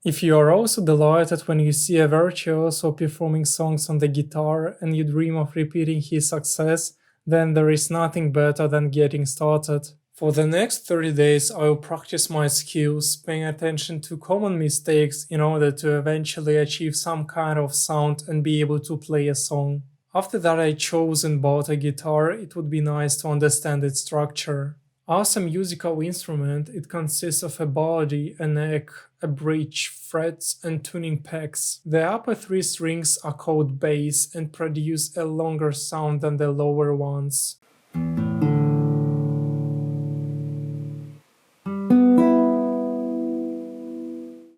If you are also delighted when you see a virtuoso performing songs on the guitar and you dream of repeating his success, then there is nothing better than getting started. For the next 30 days, I will practice my skills, paying attention to common mistakes in order to eventually achieve some kind of sound and be able to play a song. After that I chose and bought a guitar, it would be nice to understand its structure. As a musical instrument, it consists of a body, a neck, a bridge, frets, and tuning pegs. The upper three strings are called bass and produce a longer sound than the lower ones.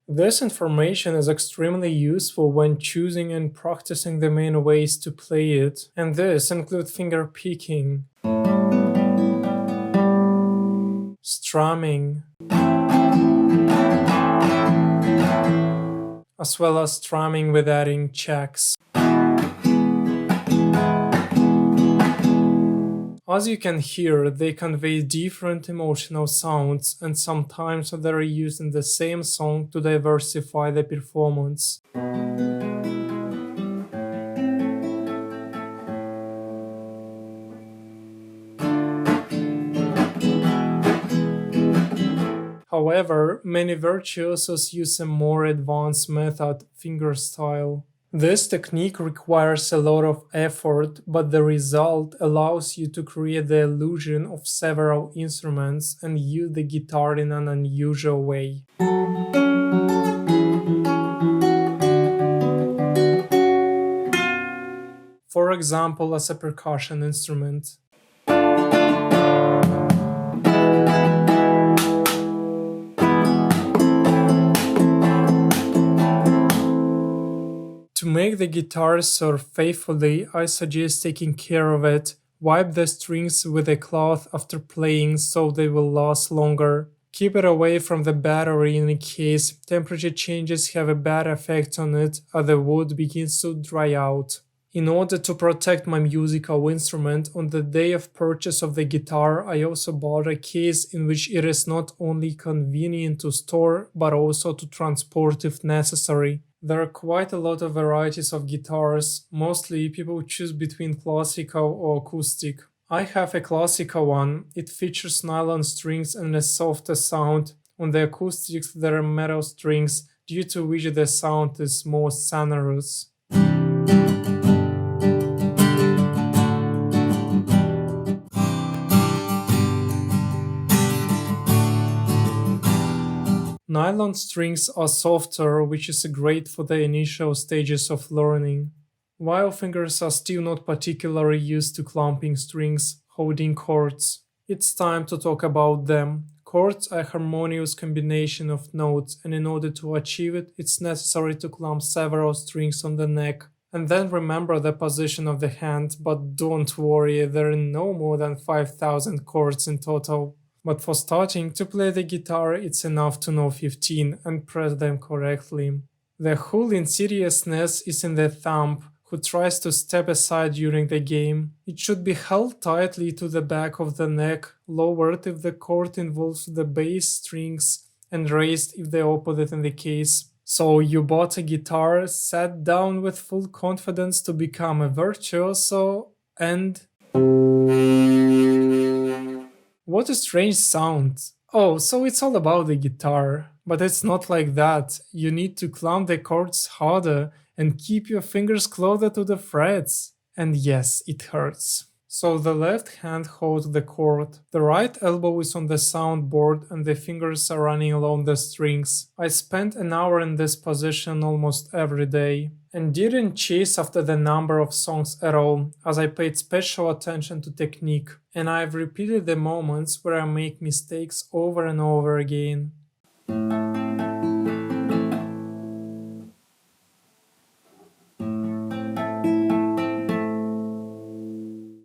This information is extremely useful when choosing and practicing the main ways to play it, and this includes fingerpicking, strumming, as well as strumming with adding checks. As you can hear, they convey different emotional sounds, and sometimes they are used in the same song to diversify the performance. However, many virtuosos use a more advanced method, fingerstyle. This technique requires a lot of effort, but the result allows you to create the illusion of several instruments and use the guitar in an unusual way. For example, as a percussion instrument. To make the guitar serve faithfully, I suggest taking care of it. Wipe the strings with a cloth after playing so they will last longer. Keep it away from the battery in case temperature changes have a bad effect on it as the wood begins to dry out. In order to protect my musical instrument, on the day of purchase of the guitar, I also bought a case in which it is not only convenient to store, but also to transport if necessary. There are quite a lot of varieties of guitars. Mostly people choose between classical or acoustic. I have a classical one. It features nylon strings and a softer sound. On the acoustics there are metal strings, due to which the sound is more sonorous. Nylon strings are softer, which is great for the initial stages of learning. While fingers are still not particularly used to clamping strings, holding chords. It's time to talk about them. Chords are a harmonious combination of notes, and in order to achieve it, it's necessary to clamp several strings on the neck. And then remember the position of the hand, but don't worry, there are no more than 5,000 chords in total. But for starting to play the guitar, it's enough to know 15 and press them correctly. The whole insidiousness is in the thumb, who tries to step aside during the game. It should be held tightly to the back of the neck, lowered if the chord involves the bass strings, and raised if the opposite in the case. So you bought a guitar, sat down with full confidence to become a virtuoso, and... What a strange sound. Oh, so it's all about the guitar. But it's not like that. You need to clamp the chords harder and keep your fingers closer to the frets. And yes, it hurts. So the left hand holds the chord, the right elbow is on the soundboard and the fingers are running along the strings. I spent an hour in this position almost every day and didn't chase after the number of songs at all, as I paid special attention to technique, and I've repeated the moments where I make mistakes over and over again.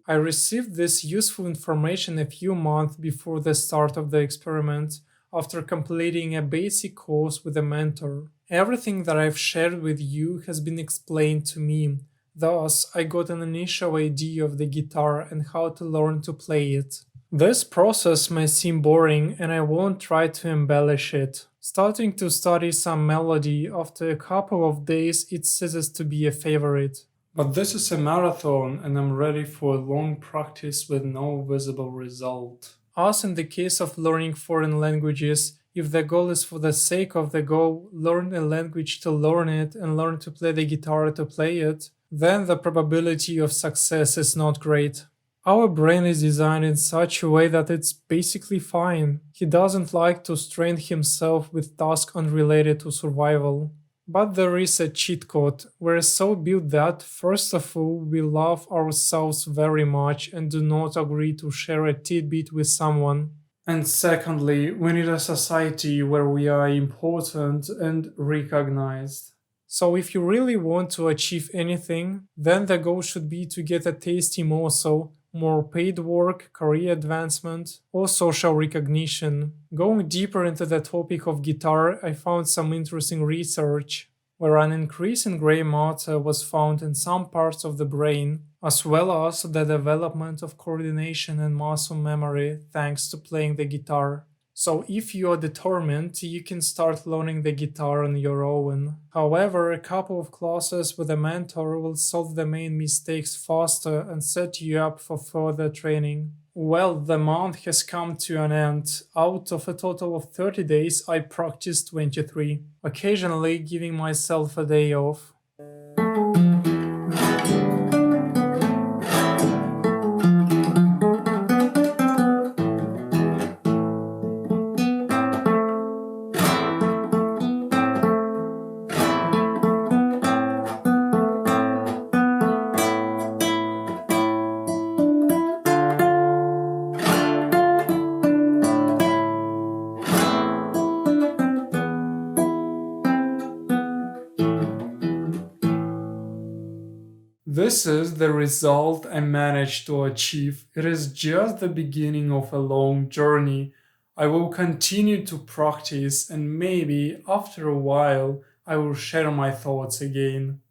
I received this useful information a few months before the start of the experiment, after completing a basic course with a mentor. Everything that I've shared with you has been explained to me, thus I got an initial idea of the guitar and how to learn to play it. This process may seem boring and I won't try to embellish it. Starting to study some melody, after a couple of days it ceases to be a favorite. But this is a marathon and I'm ready for a long practice with no visible result. As in the case of learning foreign languages, if the goal is for the sake of the goal, learn a language to learn it and learn to play the guitar to play it, then the probability of success is not great. Our brain is designed in such a way that it's basically fine. He doesn't like to strain himself with tasks unrelated to survival. But there is a cheat code. We're so built that, first of all, we love ourselves very much and do not agree to share a tidbit with someone. And secondly, we need a society where we are important and recognized. So, if you really want to achieve anything, then the goal should be to get a tasty morsel, more paid work, career advancement, or social recognition. Going deeper into the topic of guitar, I found some interesting research where an increase in gray matter was found in some parts of the brain, as well as the development of coordination and muscle memory thanks to playing the guitar. So if you are determined, you can start learning the guitar on your own. However, a couple of classes with a mentor will solve the main mistakes faster and set you up for further training. Well, the month has come to an end. Out of a total of 30 days, I practiced 23, occasionally giving myself a day off. This is the result I managed to achieve. It is just the beginning of a long journey. I will continue to practice and maybe after a while I will share my thoughts again.